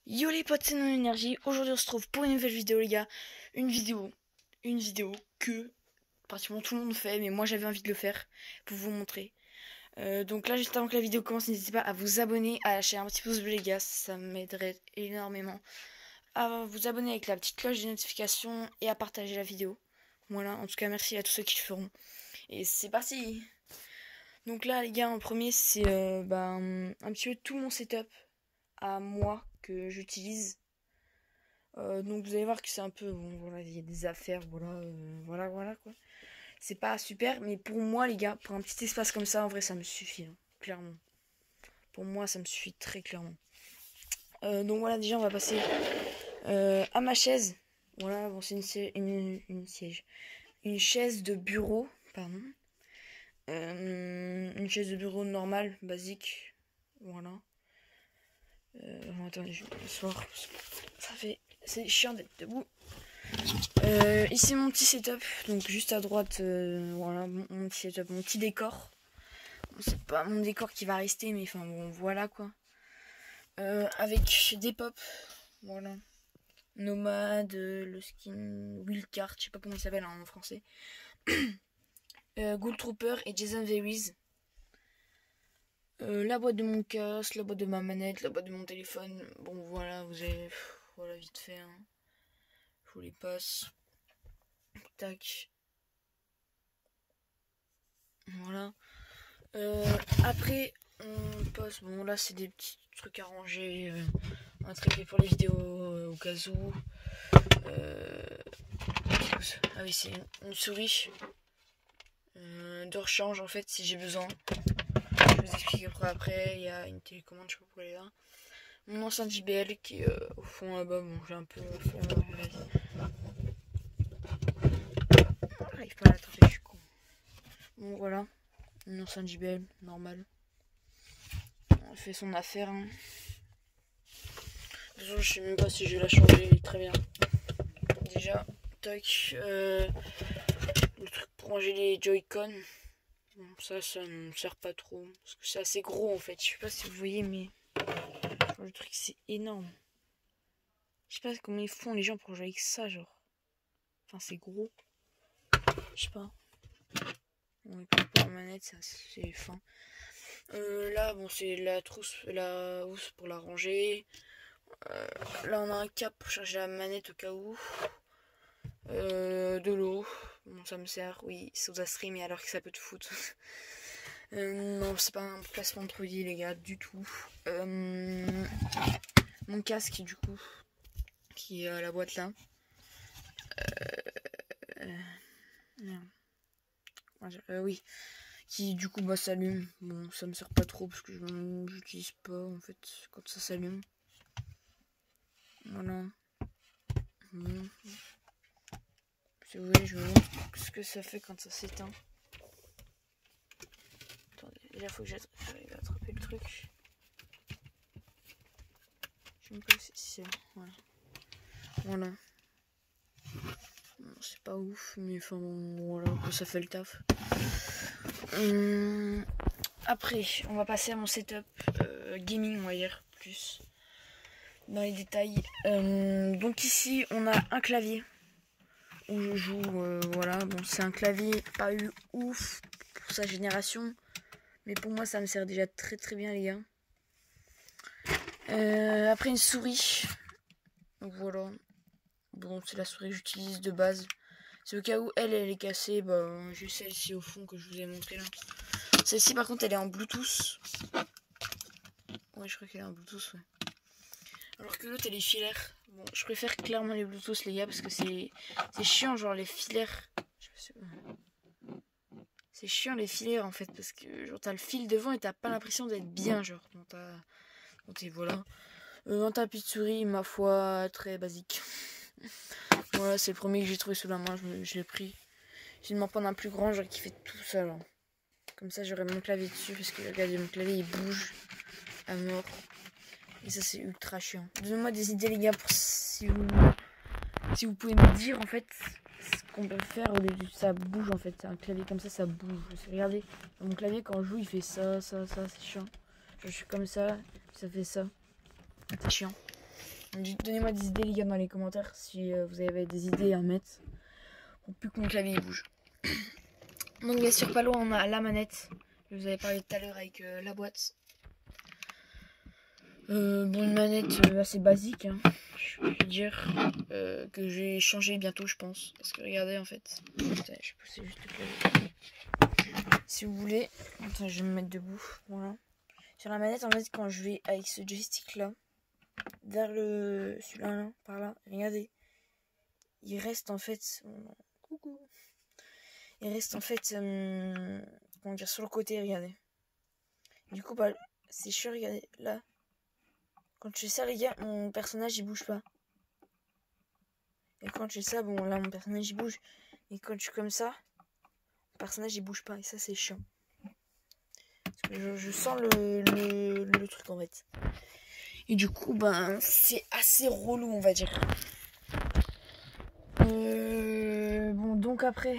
Yo les potes, c'est Non Énergie. Aujourd'hui on se retrouve pour une nouvelle vidéo les gars. Une vidéo que pratiquement tout le monde fait, mais moi j'avais envie de le faire pour vous montrer. Donc là juste avant que la vidéo commence, n'hésitez pas à vous abonner, à lâcher un petit pouce bleu les gars, ça m'aiderait énormément. À vous abonner avec la petite cloche des notifications et à partager la vidéo. Voilà, en tout cas merci à tous ceux qui le feront. Et c'est parti. Donc là les gars, en premier c'est un petit peu tout mon setup à moi que j'utilise. Donc vous allez voir que c'est un peu, bon voilà, il y a des affaires, voilà quoi. C'est pas super, mais pour moi les gars, pour un petit espace comme ça, en vrai ça me suffit, hein, clairement. Pour moi ça me suffit très clairement. Donc voilà, déjà on va passer à ma chaise. Voilà, bon c'est une chaise de bureau, pardon. Une chaise de bureau normale, basique, voilà. Attendez, je vais m'asseoir, ça fait, c'est chiant d'être debout. Ici mon petit setup, donc juste à droite, voilà mon petit setup, mon petit décor. Bon, c'est pas mon décor qui va rester, mais enfin bon voilà quoi. Avec des pops, voilà. Nomade, le skin Wildcard, je sais pas comment il s'appelle en français. Ghoul Trooper et Jason Veries. La boîte de mon casque, la boîte de ma manette, la boîte de mon téléphone. Bon voilà, vous avez, voilà vite fait. Hein. Je vous les passe. Tac. Voilà. Après, on passe. Bon, là, c'est des petits trucs à ranger. Un trépied pour les vidéos au cas où. Ah oui, c'est une souris de rechange en fait, si j'ai besoin. Je vous explique après. Il y a une télécommande, je sais pas pourquoi elle est là. Mon ancien JBL qui est au fond là-bas. Bon, j'ai un peu fait. J'arrive pas à l'attraper, je suis con. Bon, voilà. Mon ancien JBL, normal. On fait son affaire. Hein. Je sais même pas si je vais la changer, très bien. Déjà, tac, le truc pour ranger les Joy-Con. Bon, ça me sert pas trop. Parce que c'est assez gros en fait. Je sais pas si vous voyez, mais le truc c'est énorme. Je sais pas comment ils font les gens pour jouer avec ça, genre. Enfin, c'est gros. Je sais pas. On est pas pour la manette, c'est fin. Là, bon, c'est la housse pour la ranger. Là, on a un cap pour charger la manette au cas où. De l'eau. Bon, ça me sert, oui, Soda Stream, et alors que ça peut te foutre. Non, c'est pas un placement de produit, les gars, du tout. Mon casque, du coup, qui est à la boîte là. Oui, qui du coup bah s'allume. Bon, ça me sert pas trop parce que je l'utilise pas en fait quand ça s'allume. Voilà. Bon. Si vous voulez, je vous montre ce que ça fait quand ça s'éteint. Attendez, déjà faut que j'arrive à attraper le truc. Je sais pas si c'est. Voilà. Voilà. Bon, c'est pas ouf, mais enfin bon, voilà, ça fait le taf. Après, on va passer à mon setup gaming, on va dire, plus dans les détails. Donc ici, on a un clavier où je joue, voilà. Bon, c'est un clavier pas eu ouf pour sa génération, mais pour moi, ça me sert déjà très très bien, les gars. Après, une souris. Donc voilà. Bon, c'est la souris que j'utilise de base. C'est au cas où elle est cassée, bah, j'ai celle-ci au fond que je vous ai montré là. Celle-ci par contre elle est en Bluetooth. Ouais, je crois qu'elle est en Bluetooth, ouais. Alors que l'autre elle est filaire. Bon, je préfère clairement les Bluetooth les gars parce que c'est chiant genre les filaires. C'est chiant les filaires en fait parce que genre t'as le fil devant et t'as pas l'impression d'être bien genre dans tes voilà. Un tapis de souris ma foi très basique. Voilà, c'est le premier que j'ai trouvé sous la main, je l'ai pris. J'ai de m'en prendre un plus grand genre qui fait tout ça là. Comme ça j'aurai mon clavier dessus parce que regardez mon clavier il bouge à mort. Et ça c'est ultra chiant. Donnez-moi des idées les gars pour si vous pouvez me dire en fait ce qu'on peut faire au lieu de ça bouge en fait. C'est un clavier comme ça bouge. Regardez, mon clavier quand je joue il fait ça, c'est chiant. Genre, je suis comme ça fait ça. C'est chiant. Donnez-moi des idées les gars dans les commentaires si vous avez des idées à mettre pour plus que mon clavier bouge. Donc bien sûr pas loin on a la manette. Je vous avais parlé tout à l'heure avec la boîte. Bon, une manette assez basique, hein, je peux dire, que je vais changer bientôt, je pense. Parce que regardez, en fait, attendez, je vais pousser juste le clavier. Si vous voulez, attends, je vais me mettre debout, voilà. Sur la manette, en fait, quand je vais avec ce joystick-là, vers celui-là, là, par là, regardez, il reste en fait, coucou, il reste en fait, comment dire, sur le côté, regardez. Du coup, bah, c'est sûr, regardez, là. Quand je fais ça, les gars, mon personnage il bouge pas. Et quand je fais ça, bon là mon personnage il bouge. Et quand je suis comme ça, mon personnage il bouge pas. Et ça c'est chiant. Parce que je sens le truc en fait. Et du coup, ben c'est assez relou on va dire. Bon donc après.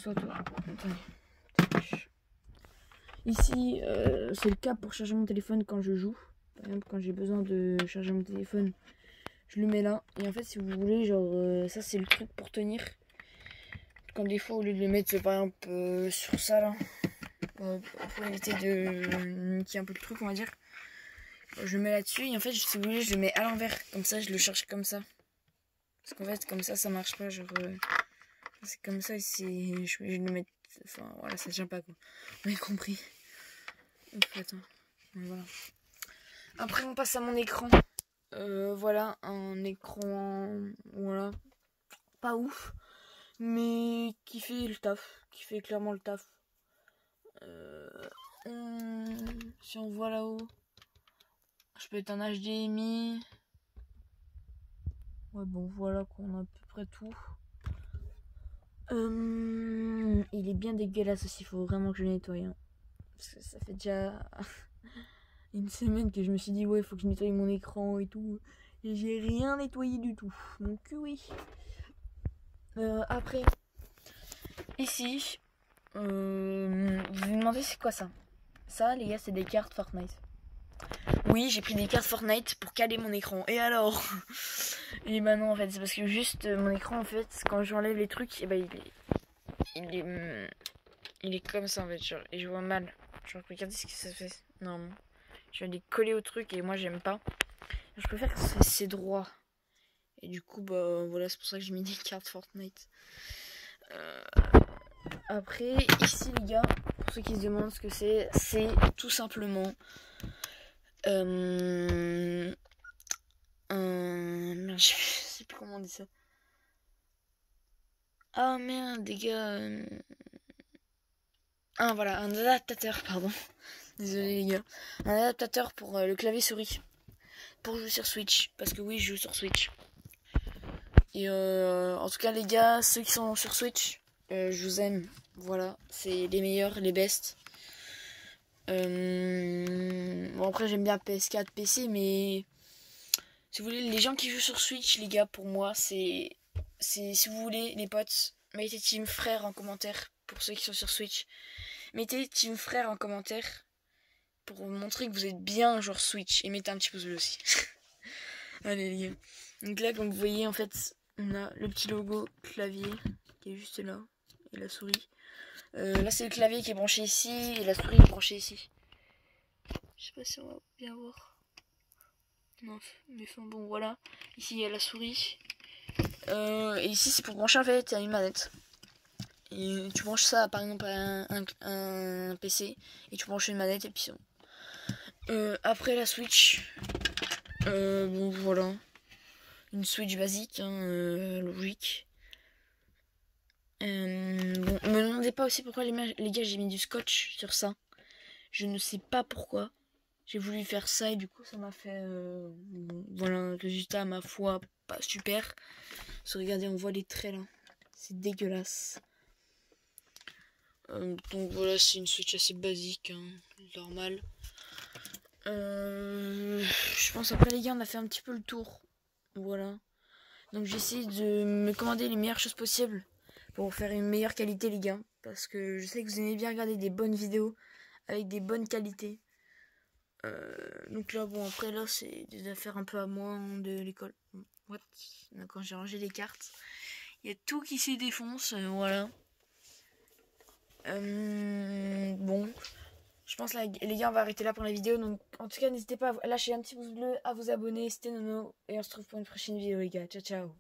Soit toi. Attendez. Ici, c'est le câble pour charger mon téléphone quand je joue. Par exemple, quand j'ai besoin de charger mon téléphone, je le mets là. Et en fait, si vous voulez, genre, ça c'est le truc pour tenir. Quand des fois, au lieu de le mettre, par exemple, sur ça là, pour éviter de niquer un peu le truc, on va dire, je le mets là-dessus. Et en fait, si vous voulez, je le mets à l'envers. Comme ça, je le charge comme ça. Parce qu'en fait, comme ça marche pas. Genre, c'est comme ça. Et je vais le mettre. Enfin, voilà, ça tient pas quoi. Vous avez compris. Attends. Voilà. Après on passe à mon écran. Voilà, un écran voilà, pas ouf, mais qui fait le taf, qui fait clairement le taf. Si on voit là-haut, je peux être un HDMI. Ouais bon voilà qu'on a à peu près tout. Il est bien dégueulasse aussi, il faut vraiment que je le nettoie. Hein. Parce que ça fait déjà une semaine que je me suis dit ouais faut que je nettoie mon écran et tout. Et j'ai rien nettoyé du tout. Donc oui. Après, ici, vous vous demandez c'est quoi ça? Ça les gars c'est des cartes Fortnite. Oui j'ai pris des cartes Fortnite pour caler mon écran. Et alors? Et bah non en fait c'est parce que juste mon écran en fait quand j'enlève les trucs et bah il est comme ça en fait genre, et je vois mal. Genre regardez ce que ça fait. Non. Je vais les coller au truc et moi j'aime pas. Je préfère que c'est droit. Et du coup bah voilà c'est pour ça que j'ai mis des cartes Fortnite. Après ici les gars, pour ceux qui se demandent ce que c'est tout simplement merde, je sais plus comment on dit ça. Ah merde les gars. Ah voilà, un adaptateur, pardon. Désolé les gars. Un adaptateur pour le clavier souris. Pour jouer sur Switch. Parce que oui, je joue sur Switch. Et en tout cas les gars, ceux qui sont sur Switch, je vous aime. Voilà, c'est les meilleurs, les best. Bon après j'aime bien PS4, PC, mais si vous voulez, les gens qui jouent sur Switch, les gars, pour moi, c'est si vous voulez, les potes, mettez Team Frère en commentaire pour ceux qui sont sur Switch. Mettez Team Frère en commentaire pour montrer que vous êtes bien un joueur Switch et mettez un petit pouce bleu aussi. Allez les gars. Donc là, comme vous voyez, en fait, on a le petit logo clavier qui est juste là et la souris. Là, c'est le clavier qui est branché ici et la souris est branchée ici. Je sais pas si on va bien voir. Non, mais enfin bon, voilà. Ici, il y a la souris. Et ici, c'est pour brancher en fait à une manette. Et tu branches ça par exemple à un PC et tu branches une manette et puis c'est bon. Après la Switch, bon voilà. Une Switch basique, hein, logique. Bon, me demandez pas aussi pourquoi les gars j'ai mis du scotch sur ça. Je ne sais pas pourquoi. J'ai voulu faire ça et du coup ça m'a fait bon, voilà un résultat à ma foi pas super. Parce que regardez on voit les traits là. C'est dégueulasse. Donc voilà c'est une Switch assez basique, hein, normale. Je pense après les gars on a fait un petit peu le tour. Voilà. Donc j'essaie de me commander les meilleures choses possibles pour faire une meilleure qualité les gars. Parce que je sais que vous aimez bien regarder des bonnes vidéos avec des bonnes qualités. Donc là, bon, après, là, c'est des affaires un peu à moi hein, de l'école. What? Quand j'ai rangé les cartes, il y a tout qui s'y défonce, voilà. Bon, je pense là, les gars, on va arrêter là pour la vidéo. Donc, en tout cas, n'hésitez pas à lâcher un petit pouce bleu, à vous abonner. C'était Nono, et on se retrouve pour une prochaine vidéo, les gars. Ciao, ciao.